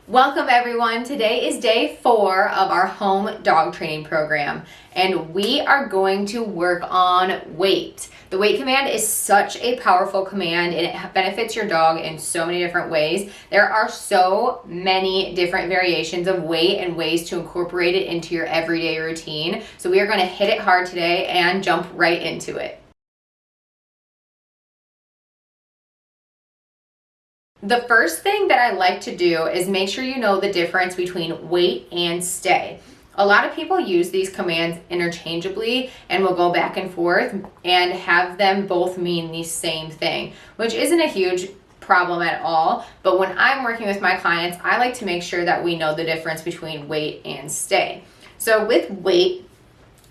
Welcome everyone. Today is day 4 of our home dog training program, and we are going to work on wait. The wait command is such a powerful command and it benefits your dog in so many different ways. There are so many different variations of wait and ways to incorporate it into your everyday routine. So we are going to hit it hard today and jump right into it. The first thing that I like to do is make sure you know the difference between wait and stay. A lot of people use these commands interchangeably and will go back and forth and have them both mean the same thing, which isn't a huge problem at all. But when I'm working with my clients, I like to make sure that we know the difference between wait and stay. So with wait,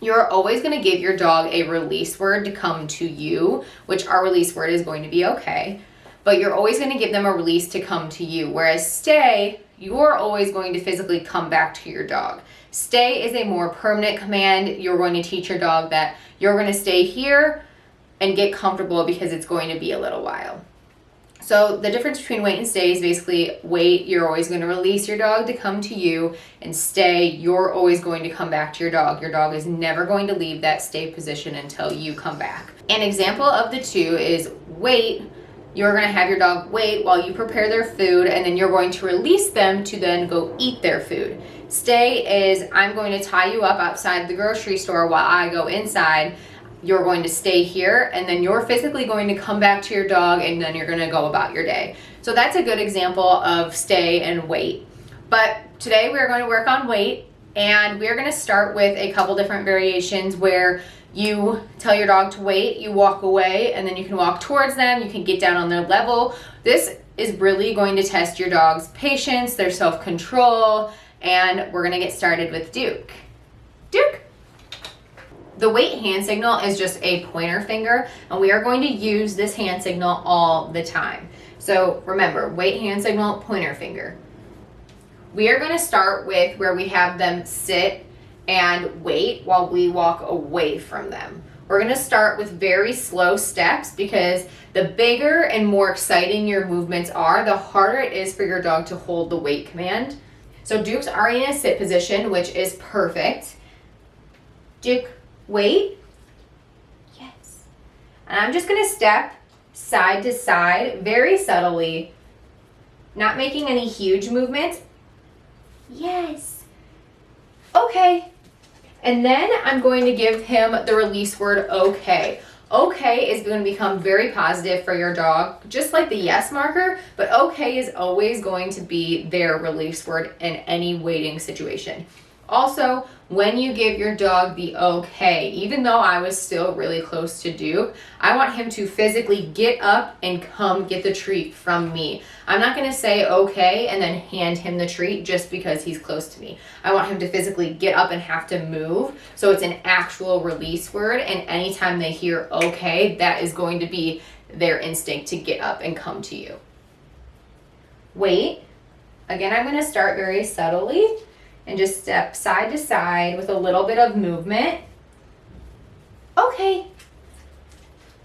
you're always going to give your dog a release word to come to you, which our release word is going to be okay. But you're always going to give them a release to come to you. Whereas stay, you're always going to physically come back to your dog. Stay is a more permanent command. You're going to teach your dog that you're going to stay here and get comfortable because it's going to be a little while. So the difference between wait and stay is basically wait, you're always going to release your dog to come to you, and stay, you're always going to come back to your dog. Your dog is never going to leave that stay position until you come back. An example of the two is wait. You're going to have your dog wait while you prepare their food, and then you're going to release them to then go eat their food. Stay is I'm going to tie you up outside the grocery store while I go inside. You're going to stay here, and then you're physically going to come back to your dog, and then you're going to go about your day. So that's a good example of stay and wait. But today we're going to work on wait, and we're going to start with a couple different variations where you tell your dog to wait, you walk away, and then you can walk towards them, you can get down on their level. This is really going to test your dog's patience, their self-control, and we're gonna get started with Duke. Duke! The wait hand signal is just a pointer finger, and we are going to use this hand signal all the time. So remember, wait hand signal, pointer finger. We are gonna start with where we have them sit and wait while we walk away from them. We're going to start with very slow steps because the bigger and more exciting your movements are, the harder it is for your dog to hold the wait command. So Duke's already in a sit position, which is perfect. Duke, wait. Yes. And I'm just going to step side to side very subtly, not making any huge movements. Yes. Okay. And then I'm going to give him the release word okay. Okay is going to become very positive for your dog, just like the yes marker, but okay is always going to be their release word in any waiting situation. Also, when you give your dog the okay, even though I was still really close to Duke, I want him to physically get up and come get the treat from me. I'm not going to say okay and then hand him the treat just because he's close to me. I want him to physically get up and have to move, so it's an actual release word, and anytime they hear okay, that is going to be their instinct to get up and come to you. Wait. Again, I'm going to start very subtly and just step side to side with a little bit of movement. Okay.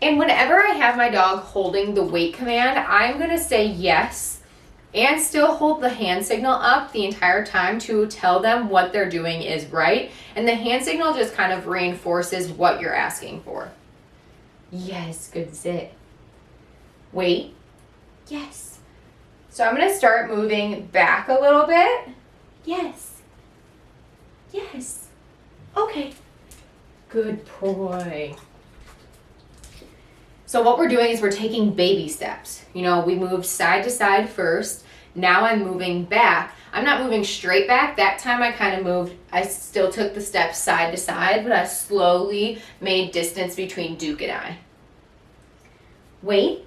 And whenever I have my dog holding the wait command, I'm going to say yes and still hold the hand signal up the entire time to tell them what they're doing is right. And the hand signal just kind of reinforces what you're asking for. Yes, good sit. Wait. Yes. So I'm going to start moving back a little bit. Yes. Yes. Okay. Good boy. So what we're doing is we're taking baby steps. You know, we moved side to side first. Now I'm moving back. I'm not moving straight back. That time I kind of moved. I still took the steps side to side, but I slowly made distance between Duke and I. Wait.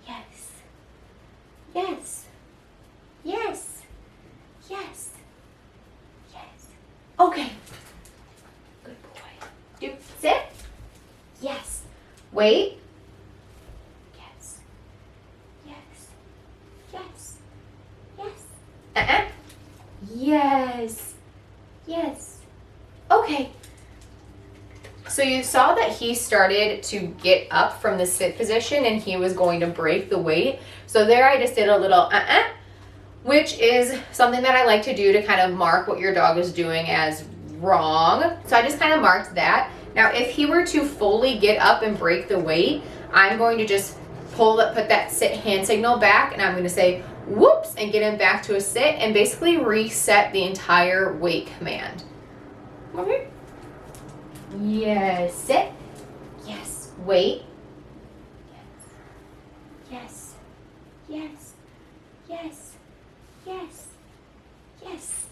Yes. Yes. Yes. Yes. Okay. Good boy. Duke, sit. Yes. Wait. Yes. Yes. Yes. Yes. Yes. Yes. Okay. So you saw that he started to get up from the sit position and he was going to break the wait. So there I just did a little which is something that I like to do to kind of mark what your dog is doing as wrong. So I just kind of marked that. Now, if he were to fully get up and break the weight, I'm going to just put that sit hand signal back, and I'm going to say whoops and get him back to a sit and basically reset the entire weight command. Okay. Yes, sit. Yes, wait. Yes. Yes. Yes. Yes. Yes.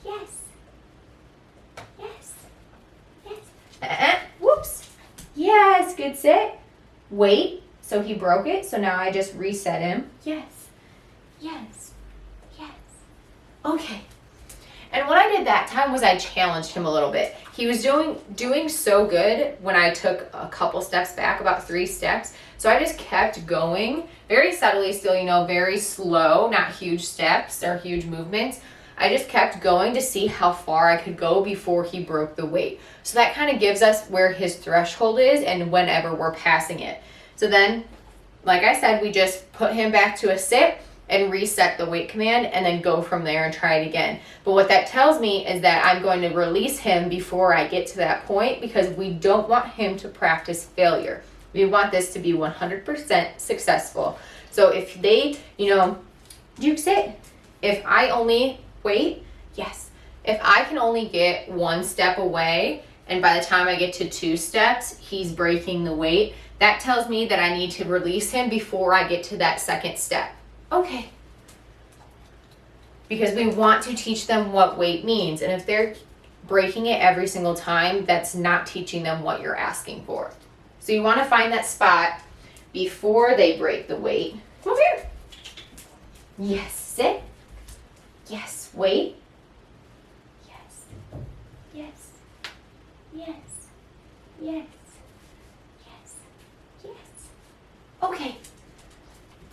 Yes. Yes. Yes. Whoops. Yes, good sit. Wait. So he broke it, so now I just reset him. Yes. Yes. Yes. Okay. And what I did that time was I challenged him a little bit. He was doing so good when I took a couple steps back, about 3 steps. So I just kept going very subtly still, very slow, not huge steps or huge movements. I just kept going to see how far I could go before he broke the weight. So that kind of gives us where his threshold is and whenever we're passing it. So then, like I said, we just put him back to a sit and reset the weight command and then go from there and try it again. But what that tells me is that I'm going to release him before I get to that point, because we don't want him to practice failure. We want this to be 100% successful. So if they, Duke sit. If I only wait, yes. If I can only get 1 step away and by the time I get to 2 steps, he's breaking the weight, that tells me that I need to release him before I get to that 2nd step. Okay. Because we want to teach them what weight means. And if they're breaking it every single time, that's not teaching them what you're asking for. So you want to find that spot before they break the weight. Come over here. Yes, sit. Yes, wait. Yes. Yes. Yes. Yes. Yes. Yes. Okay.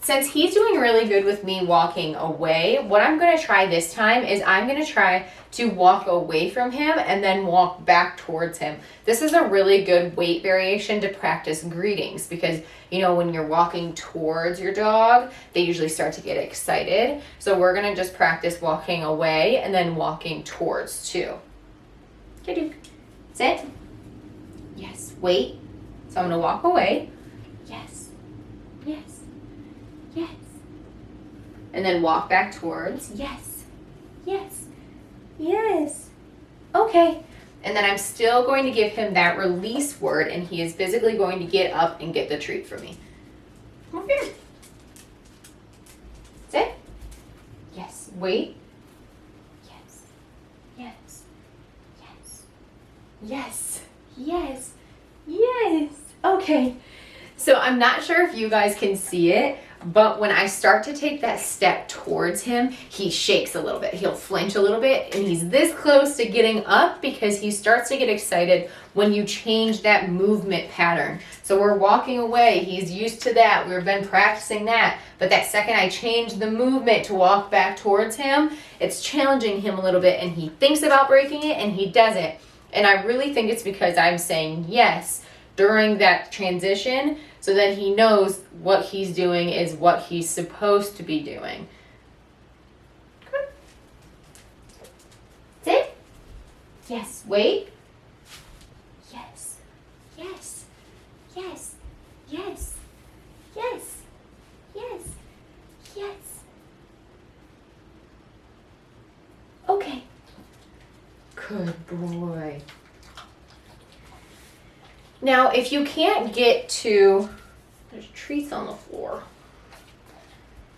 Since he's doing really good with me walking away, what I'm going to try this time is I'm going to try to walk away from him and then walk back towards him. This is a really good weight variation to practice greetings because, when you're walking towards your dog, they usually start to get excited. So we're going to just practice walking away and then walking towards too. Okay, Duke. Sit. Yes. Wait. So I'm going to walk away. Yes. Yes. Yes. And then walk back towards. Yes. Yes. Yes. Okay. And then I'm still going to give him that release word, and he is physically going to get up and get the treat for me. Come over here. Sit. Yes. Wait. Yes. Yes. Yes. Yes. Yes. Yes. Okay. So I'm not sure if you guys can see it, but when I start to take that step towards him, he shakes a little bit. He'll flinch a little bit, and he's this close to getting up because he starts to get excited when you change that movement pattern. So we're walking away. He's used to that. We've been practicing that. But that second I change the movement to walk back towards him, it's challenging him a little bit, and he thinks about breaking it, and he doesn't. And I really think it's because I'm saying yes during that transition, so that he knows what he's doing is what he's supposed to be doing. Come on. Sit. Yes. Wait. Yes. Yes. Yes. Yes. Yes. Yes. Yes. Okay. Good boy. Now, if you can't get to, there's treats on the floor.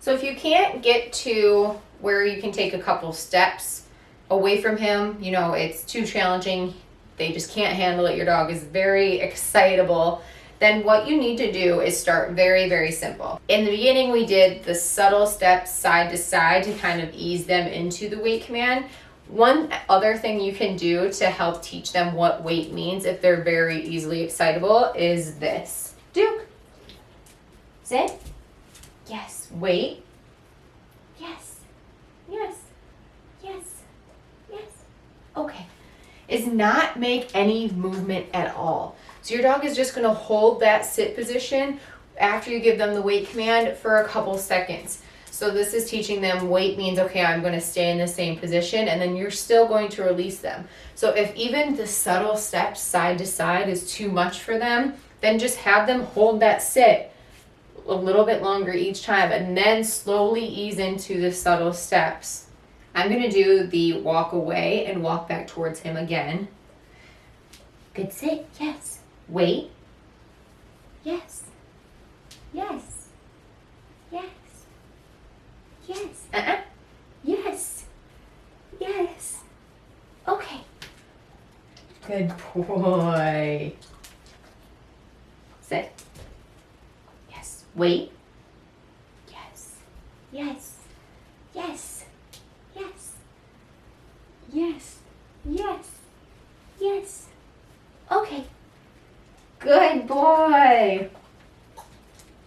So if you can't get to where you can take a couple steps away from him, it's too challenging, they just can't handle it, your dog is very excitable, then what you need to do is start very, very simple. In the beginning, we did the subtle steps side to side to kind of ease them into the weight command. One other thing you can do to help teach them what weight means if they're very easily excitable is this. Duke. Sit. Yes. Wait. Yes. Yes. Yes. Yes. Okay. Is not make any movement at all. So your dog is just going to hold that sit position after you give them the weight command for a couple seconds. So this is teaching them wait means, okay, I'm going to stay in the same position, and then you're still going to release them. So if even the subtle steps side to side is too much for them, then just have them hold that sit a little bit longer each time, and then slowly ease into the subtle steps. I'm going to do the walk away and walk back towards him again. Good sit, yes. Wait. Yes. Yes. Yes. Yes. Yes. Yes. Okay. Good boy. Sit. Yes. Wait. Yes. Yes. Yes. Yes. Yes. Yes. Yes. Okay. Good boy.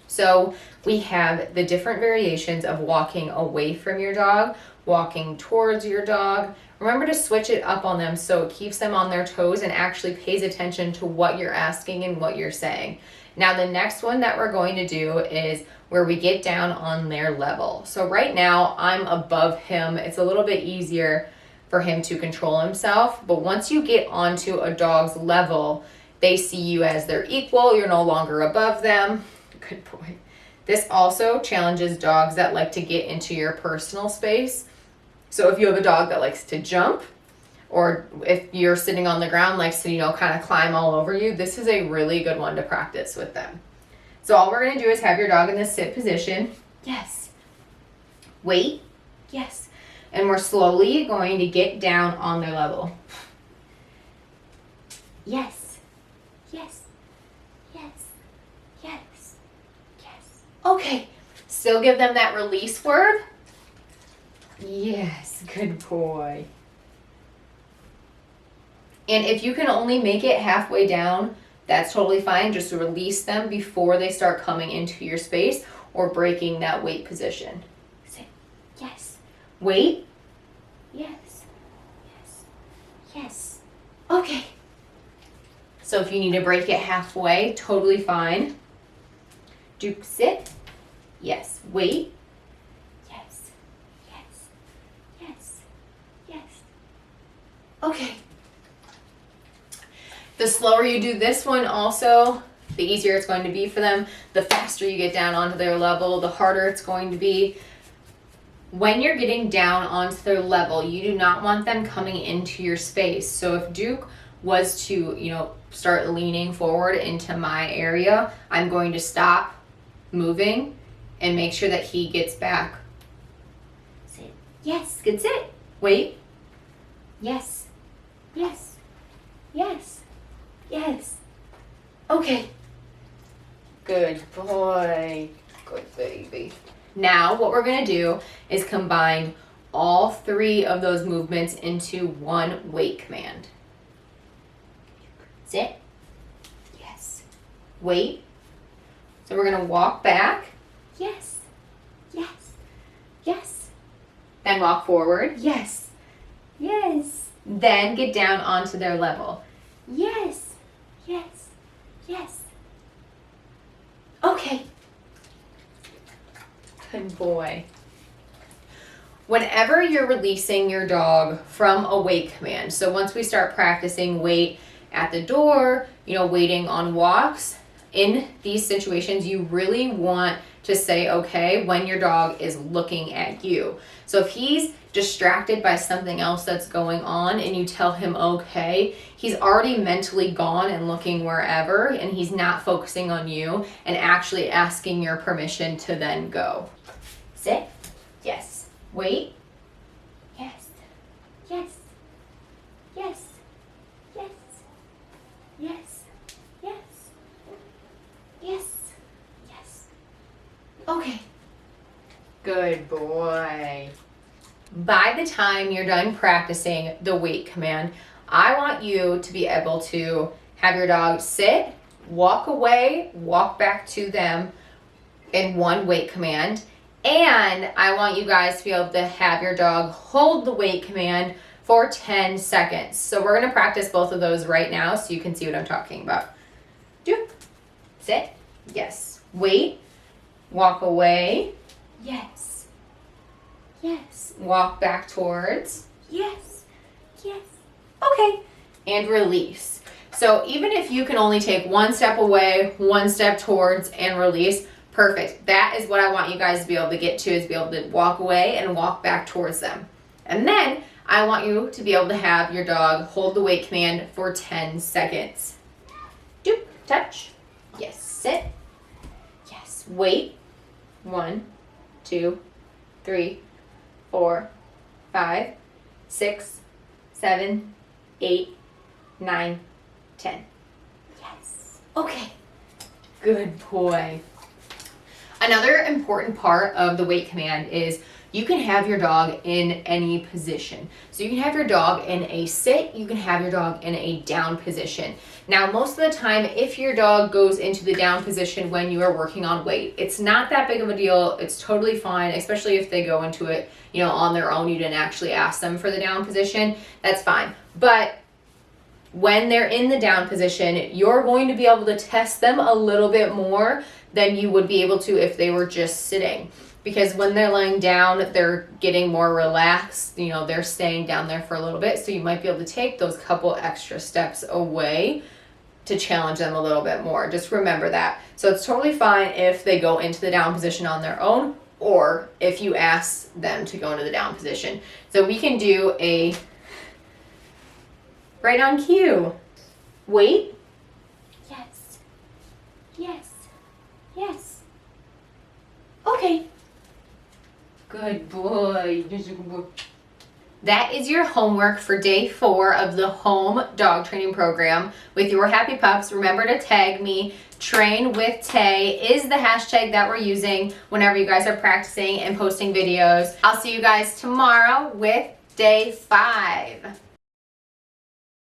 So we have the different variations of walking away from your dog, walking towards your dog. Remember to switch it up on them so it keeps them on their toes and actually pays attention to what you're asking and what you're saying. Now the next one that we're going to do is where we get down on their level. So right now I'm above him. It's a little bit easier for him to control himself, but once you get onto a dog's level, they see you as their equal. You're no longer above them. Good boy. This also challenges dogs that like to get into your personal space. So if you have a dog that likes to jump, or if you're sitting on the ground, likes to, kind of climb all over you, this is a really good one to practice with them. So all we're going to do is have your dog in the sit position. Yes. Wait. Yes. And we're slowly going to get down on their level. Yes. Yes. Yes. Yes. Yes. Okay. Still give them that release word. Yes. Good boy. And if you can only make it halfway down, that's totally fine. Just release them before they start coming into your space or breaking that wait position. Sit. Yes. Wait. Yes. Yes. Yes. Okay. So if you need to break it halfway, totally fine. Do sit. Yes. Wait. Yes. Yes. Yes. Yes. Okay. The slower you do this one also, the easier it's going to be for them. The faster you get down onto their level, the harder it's going to be. When you're getting down onto their level, you do not want them coming into your space. So if Duke was to, start leaning forward into my area, I'm going to stop moving and make sure that he gets back. Sit. Yes, good sit. Wait. Yes. Yes. Yes. Yes. Okay. Good boy. Good baby. Now what we're going to do is combine all three of those movements into one wait command. Sit. Yes. Wait. So we're going to walk back. Yes. Yes. Yes. Then walk forward. Yes. Yes. Then get down onto their level. Yes. Yes. Yes. Okay. Good boy. Whenever you're releasing your dog from a wait command, so once we start practicing wait at the door, waiting on walks, in these situations, you really want to say okay when your dog is looking at you. So if he's distracted by something else that's going on and you tell him okay, he's already mentally gone and looking wherever, and he's not focusing on you and actually asking your permission to then go. Sit. Yes. Wait. Yes. Yes. Yes. Yes. Yes. Yes. Yes. Yes. Okay. Good boy. By the time you're done practicing the wait command, I want you to be able to have your dog sit, walk away, walk back to them in one wait command. And I want you guys to be able to have your dog hold the wait command for 10 seconds. So we're going to practice both of those right now so you can see what I'm talking about. Do. Sit. Yes. Wait. Walk away. Yes. Yes. Walk back towards. Yes. Yes. Okay. And release. So even if you can only take one step away, one step towards, and release, perfect. That is what I want you guys to be able to get to, is be able to walk away and walk back towards them. And then I want you to be able to have your dog hold the wait command for 10 seconds. Doop, touch. Yes, sit. Yes, wait. 1, 2, 3, 4, 5, 6, 7, 8, 9, 10. Yes. Okay. Good boy. Another important part of the wait command is you can have your dog in any position. So you can have your dog in a sit, you can have your dog in a down position. Now, most of the time, if your dog goes into the down position when you are working on wait, it's not that big of a deal. It's totally fine, especially if they go into it, on their own. You didn't actually ask them for the down position. That's fine. But when they're in the down position, you're going to be able to test them a little bit more than you would be able to if they were just sitting. Because when they're laying down, they're getting more relaxed. They're staying down there for a little bit. So you might be able to take those couple extra steps away to challenge them a little bit more. Just remember that. So it's totally fine if they go into the down position on their own, or if you ask them to go into the down position. So we can do a right on cue. Wait. Yes. Yes. Yes. Okay. Good boy. That is your homework for day 4 of the home dog training program with your happy pups. Remember to tag me. Train with Tay is the hashtag that we're using whenever you guys are practicing and posting videos. I'll see you guys tomorrow with day 5.